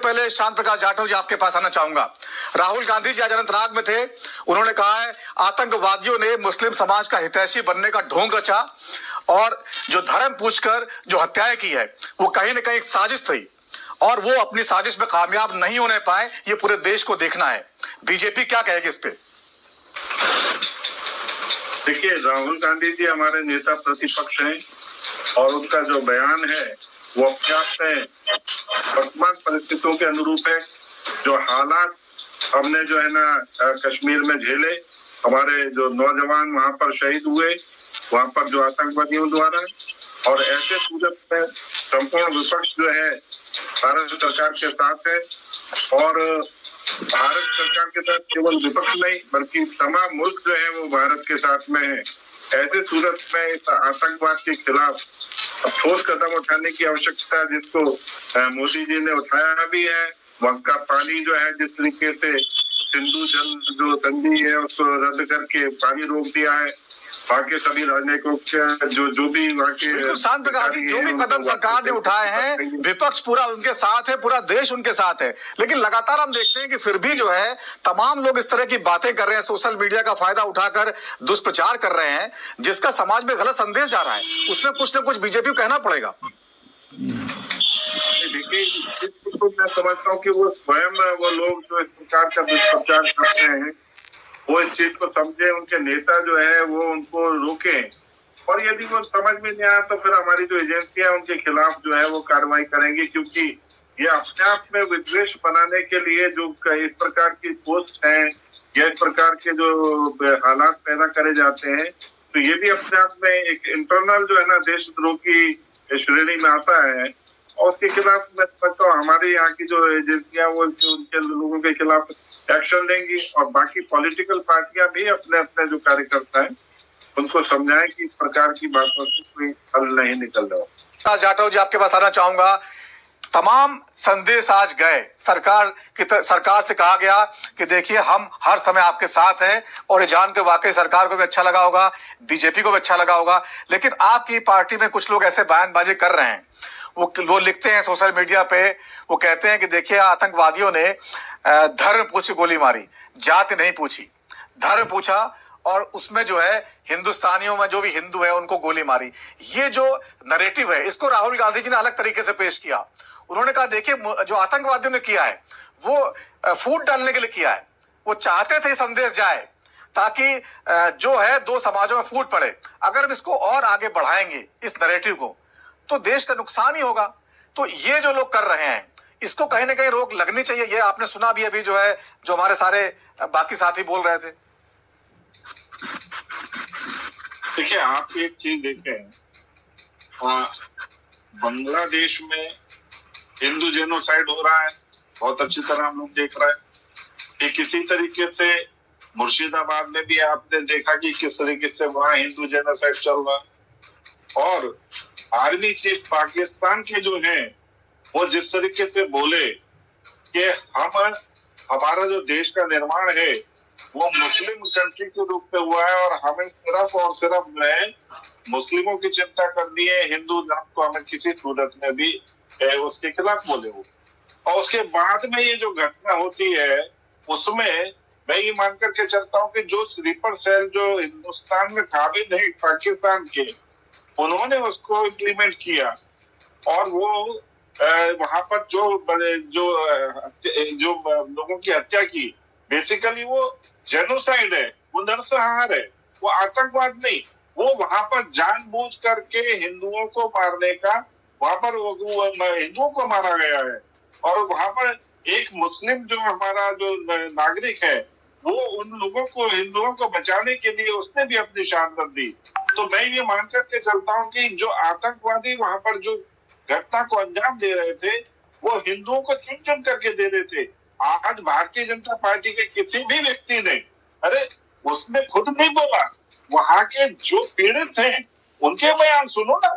पहले श्याम प्रकाश जाटव जी आपके पास आना चाहूंगा। राहुल गांधी जी आज अनंतनाग में थे, उन्होंने कहा है आतंकवादियों ने मुस्लिम समाज का हितैषी बनने का ढोंग रचा और जो धर्म पूछकर जो हत्याएं की है वो कहीं ना कहीं एक साजिश थी और वो अपनी साजिश में कामयाब नहीं होने पाए, ये पूरे देश को देखना है। बीजेपी क्या कहेगी इस पे? देखिए, राहुल गांधी जी हमारे नेता प्रतिपक्ष हैं और उनका जो बयान है वो अपने आप में वर्तमान परिस्थितियों के अनुरूप है। जो हालात हमने जो है ना कश्मीर में झेले, हमारे जो नौजवान वहां पर शहीद हुए, वहां पर जो आतंकवादियों द्वारा, और ऐसे सूरत में संपूर्ण विपक्ष जो है भारत सरकार के साथ है और भारत सरकार के साथ केवल विपक्ष नहीं बल्कि तमाम मुल्क जो है वो भारत के साथ में है। ऐसे सूरत में इस आतंकवाद के खिलाफ ठोस कदम उठाने की आवश्यकता है, जिसको मोदी जी ने उठाया भी है। वहाँ का पानी जो है जिस तरीके से सिंधु जल जो संधि है उसको रद्द करके पानी रोक दिया है, बाकी सभी राजनयिकों के जो भी वहाँ के शांत प्रकाश जी, जो भी कदम सरकार ने उठाए हैं विपक्ष पूरा उनके साथ है, पूरा देश उनके साथ है, लेकिन लगातार हम देखते हैं कि फिर भी जो है तमाम लोग इस तरह की बातें कर रहे हैं, सोशल मीडिया का फायदा उठाकर दुष्प्रचार कर रहे हैं जिसका समाज में गलत संदेश जा रहा है, उसमें कुछ न कुछ बीजेपी को कहना पड़ेगा। देखिए, मैं समझता हूँ कि वो स्वयं वो लोग जो इस प्रकार का दुष्प्रचार करते हैं वो इस चीज को समझे, उनके नेता जो है वो उनको रोके, और यदि वो समझ में नहीं आया तो फिर हमारी जो एजेंसियां उनके खिलाफ जो है वो कार्रवाई करेंगी, क्योंकि ये अपने आप में विद्वेष बनाने के लिए जो इस प्रकार की पोस्ट हैं या इस प्रकार के जो हालात पैदा करे जाते हैं, तो ये भी अपने आप में एक इंटरनल जो है ना देशद्रोह की श्रेणी में आता है और उसके खिलाफ मैं समझता हूँ हमारे यहाँ की जो एजेंसियां वो उनके लोगों के खिलाफ एक्शन लेंगी और बाकी पॉलिटिकल पार्टियां भी अपने अपने जो कार्यकर्ता हैं उनको समझाएं कि इस प्रकार की बातों से कोई हल नहीं निकल रहा। जाटव जी आपके पास आना चाहूंगा। तमाम संदेश आज गए, सरकार से कहा गया कि देखिए हम हर समय आपके साथ हैं और ये जान के वाकई सरकार को भी अच्छा लगा होगा, बीजेपी को भी अच्छा लगा होगा, लेकिन आपकी पार्टी में कुछ लोग ऐसे बयानबाजी कर रहे हैं, वो लिखते हैं सोशल मीडिया पे, वो कहते हैं कि देखिए आतंकवादियों ने धर्म पूछी गोली मारी, जाति नहीं पूछी, धर्म पूछा और उसमें जो है हिंदुस्तानियों में जो भी हिंदू है उनको गोली मारी। ये जो नरेटिव है इसको राहुल गांधी जी ने अलग तरीके से पेश किया। उन्होंने कहा देखिए जो आतंकवादियों ने किया है वो फूट डालने के लिए किया है, वो चाहते थे संदेश जाए ताकि जो है दो समाजों में फूट पड़े। अगर हम इसको और आगे बढ़ाएंगे इस नरेटिव को तो देश का नुकसान ही होगा। तो ये जो लोग कर रहे हैं इसको कहीं ना कहीं रोक लगनी चाहिए। ये आपने सुना भी अभी जो है जो हमारे सारे बाकी साथी बोल रहे थे। देखिए, आप एक चीज देखें, बांग्लादेश में हिंदू जेनोसाइड हो रहा है, बहुत अच्छी तरह हम लोग देख रहे हैं कि किसी तरीके से मुर्शिदाबाद में भी आपने देखा कि किस तरीके से वहां हिंदू जेनोसाइड चल रहा है। और आर्मी चीफ पाकिस्तान के जो हैं वो जिस तरीके से बोले कि हमारा जो देश का निर्माण है वो मुस्लिम कंट्री के रूप में हुआ है और हमें सिर्फ और सिर्फ जो है मुस्लिमों की चिंता करनी है, हिंदू धर्म को हमें किसी सूरत में भी उसके खिलाफ बोले हो। और उसके बाद में ये जो घटना होती है उसमें मैं ये मान करके चलता हूँ कि जो स्लीपर सेल जो हिंदुस्तान में काबिज है पाकिस्तान के, उन्होंने उसको इम्प्लीमेंट किया और वो वहां पर जो लोगों की हत्या की, बेसिकली वो जेनोसाइड है, वो नरसंहार है, वो आतंकवाद नहीं। वो वहां पर जानबूझ करके हिंदुओं को मारने का, वहां पर हिंदुओं को मारा गया है और वहां पर एक मुस्लिम जो हमारा जो नागरिक है वो उन लोगों को, हिंदुओं को बचाने के लिए उसने भी अपनी जान रख दी। तो मैं ये मान करके चलता हूँ कि जो आतंकवादी वहां पर जो घटना को अंजाम दे रहे थे वो हिंदुओं को चुन चुन करके दे रहे थे। आज भारतीय जनता पार्टी के किसी भी व्यक्ति ने, अरे उसने खुद नहीं बोला, वहां के जो पीड़ित हैं उनके बयान सुनो ना।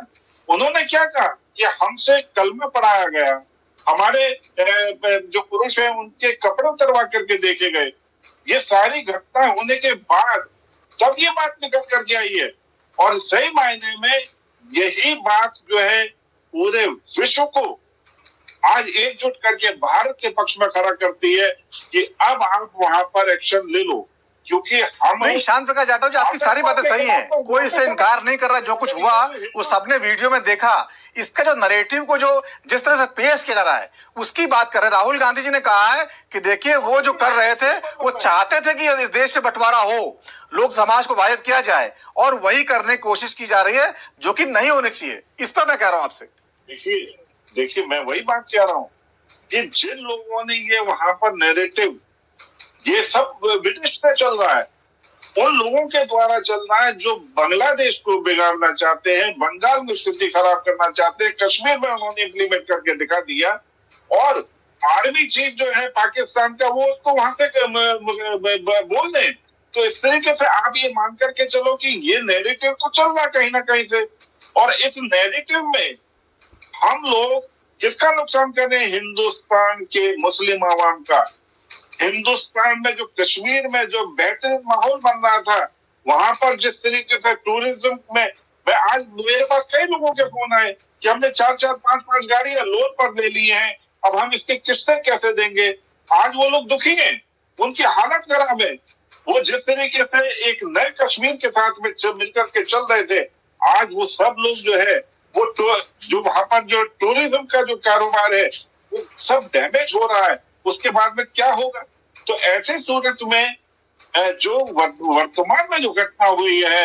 उन्होंने क्या कहा कि हमसे कलमा पढ़ाया गया, हमारे जो पुरुष हैं उनके कपड़े उतरवा करके देखे गए। ये सारी घटना होने के बाद जब ये बात निकल करके आई है और सही मायने में यही बात जो है पूरे विश्व को आज एकजुट करके भारत के पक्ष में खड़ा करती है कि अब आप वहां पर एक्शन ले लो, क्योंकि हम नहीं, शांत प्रकाश जाटव जी, आपकी सारी बातें सही हैं, कोई इससे इनकार नहीं कर रहा। जो कुछ हुआ वो सबने वीडियो में देखा। इसका जो नैरेटिव को जो जिस तरह से पेश किया जा रहा है उसकी बात कर रहे हैं। राहुल गांधी जी ने कहा है कि देखिए वो जो कर रहे थे वो चाहते थे कि इस देश से बंटवारा हो, लोक समाज को विभाजित किया जाए, और वही करने की कोशिश की जा रही है जो कि नहीं होनी चाहिए। इस पर मैं कह रहा हूं आपसे। देखिए मैं वही बात कह रहा हूं कि जिन लोगों ने ये वहां पर नैरेटिव ये सब विदेश में चल रहा है, उन लोगों के द्वारा चल रहा है जो बांग्लादेश को बिगाड़ना चाहते हैं, बंगाल में स्थिति खराब करना चाहते हैं, कश्मीर में उन्होंने इम्प्लीमेंट करके दिखा दिया, और आर्मी चीफ जो है पाकिस्तान का वो उसको वहां तक बोल दें। तो इस तरीके से आप ये मान करके चलो कि ये नैरेटिव तो चल रहा कहीं ना कहीं से, और इस नैरेटिव में हम लोग किसका नुकसान कर रहे हैं? हिंदुस्तान के मुस्लिम आवाम का। हिंदुस्तान में जो कश्मीर में जो बेहतरीन माहौल बन रहा था, वहां पर जिस तरीके से टूरिज्म में, मैं आज मेरे पास कई लोगों के फोन आए कि हमने 4-4, 5-5 गाड़ियां लोन पर ले ली हैं, अब हम इसकी किस्तें कैसे देंगे। आज वो लोग दुखी हैं, उनकी हालत खराब है। वो जिस तरीके से एक नए कश्मीर के साथ में मिलकर के चल रहे थे, आज वो सब लोग जो है वो जो वहां पर जो टूरिज्म का जो कारोबार है वो सब डैमेज हो रहा है। उसके बाद में क्या होगा? तो ऐसे सूरत में जो वर्तमान में जो घटना हुई है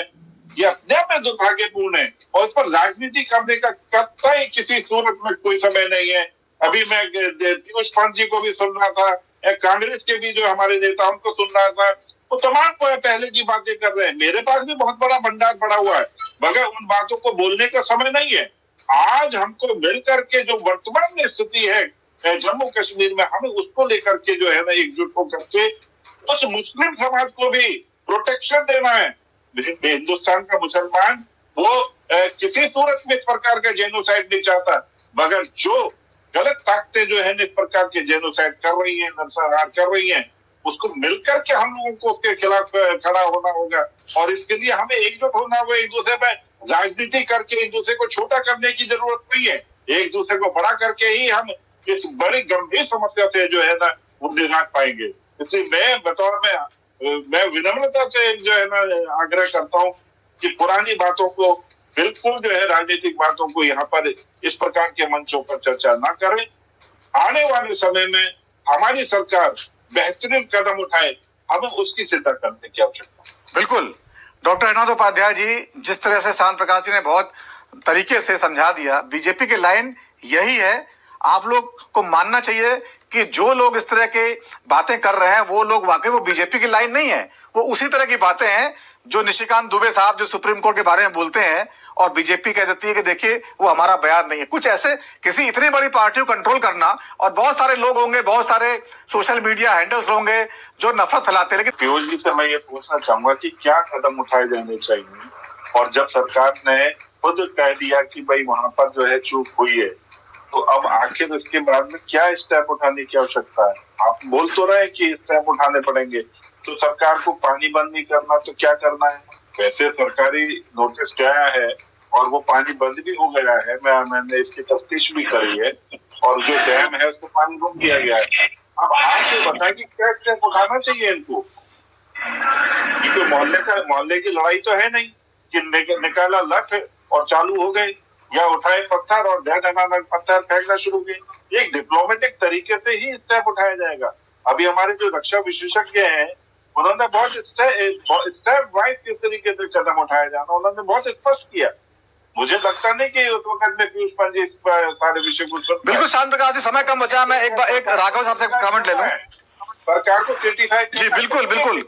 ये अपने आप में दुर्भाग्यपूर्ण है, और इस पर राजनीति करने का कतई किसी सूरत में कोई समय नहीं है। अभी मैं पीयूष पंत जी को भी सुन रहा था, कांग्रेस के भी जो हमारे नेताओं को सुन रहा था, वो तमाम पहले की बातें कर रहे हैं। मेरे पास भी बहुत बड़ा भंडार पड़ा हुआ है, मगर उन बातों को बोलने का समय नहीं है। आज हमको मिल करके जो वर्तमान में स्थिति है जम्मू कश्मीर में, हमें उसको लेकर के जो है ना एकजुट होकर के उस मुस्लिम समाज को भी प्रोटेक्शन देना है। हिंदुस्तान का मुसलमान वो किसी सूरत में इस प्रकार का जेनोसाइड नहीं चाहता, मगर जो गलत ताकतें जो है इस प्रकार के जेनोसाइड कर रही है, नरसंहार कर रही है, उसको मिलकर के हम लोगों को उसके खिलाफ खड़ा होना होगा। और इसके लिए हमें एकजुट होना होगा। एक दूसरे में राजनीति करके एक दूसरे को छोटा करने की जरूरत नहीं है, एक दूसरे को बड़ा करके ही हम इस बड़ी गंभीर समस्या से जो है ना वो निजात पाएंगे। इसलिए मैं विनम्रता से जो है ना आग्रह करता हूँ कि पुरानी बातों को बिल्कुल जो है राजनीतिक बातों को यहाँ पर इस प्रकार के मंचों पर चर्चा ना करें। आने वाले समय में हमारी सरकार बेहतरीन कदम उठाए, हमें उसकी चिंता करने की आवश्यकता। बिल्कुल, डॉक्टर एकनाथ उपाध्याय जी, जिस तरह से शांत प्रकाश जी ने बहुत तरीके से समझा दिया, बीजेपी की लाइन यही है। आप लोग को मानना चाहिए कि जो लोग इस तरह के बातें कर रहे हैं वो लोग वाकई वो बीजेपी की लाइन नहीं है, वो उसी तरह की बातें हैं जो निशिकांत दुबे साहब जो सुप्रीम कोर्ट के बारे में बोलते हैं, और बीजेपी कह देती है कि देखिए वो हमारा बयान नहीं है। कुछ ऐसे किसी इतनी बड़ी पार्टी को कंट्रोल करना, और बहुत सारे लोग होंगे, बहुत सारे सोशल मीडिया हैंडल्स होंगे जो नफरत फैलाते हैं। लेकिन पीयूष जी से मैं ये पूछना चाहूंगा कि क्या कदम उठाए जाने चाहिए, और जब सरकार ने खुद कह दिया कि भाई वहां पर जो है चूक हुई है, तो अब आखिर इसके बाद में क्या स्टेप उठाने की आवश्यकता है? आप बोल तो रहे हैं कि स्टेप उठाने पड़ेंगे, तो सरकार को पानी बंद नहीं करना तो क्या करना है? वैसे सरकारी नोटिस गया है और वो पानी बंद भी हो गया है, मैंने इसकी तफ्तीश भी करी है, और जो डैम है उसको पानी रोक दिया गया है। अब आप ये बताएं कि क्या स्टेप उठाना चाहिए इनको, क्योंकि मोहल्ले की लड़ाई तो है नहीं कि निकाला लठ और चालू हो गए, या उठाए पत्थर और पत्थर फेंकना शुरू किए। एक डिप्लोमेटिक तरीके से ही स्टेप उठाया जाएगा। अभी हमारे जो रक्षा विशेषज्ञ हैं उन्होंने बहुत स्टेप वाइज किस तरीके से कदम उठाया जाना उन्होंने बहुत स्पष्ट किया। मुझे लगता नहीं कि उस वक्त में पीयूष पंत जी इस सारे विषय को बिल्कुल शांत प्रकाश जी, समय कम बचा, मैं एक राघव साहब से कमेंट ले लूं। सरकार को क्रिटिसाइज जी बिल्कुल बिल्कुल।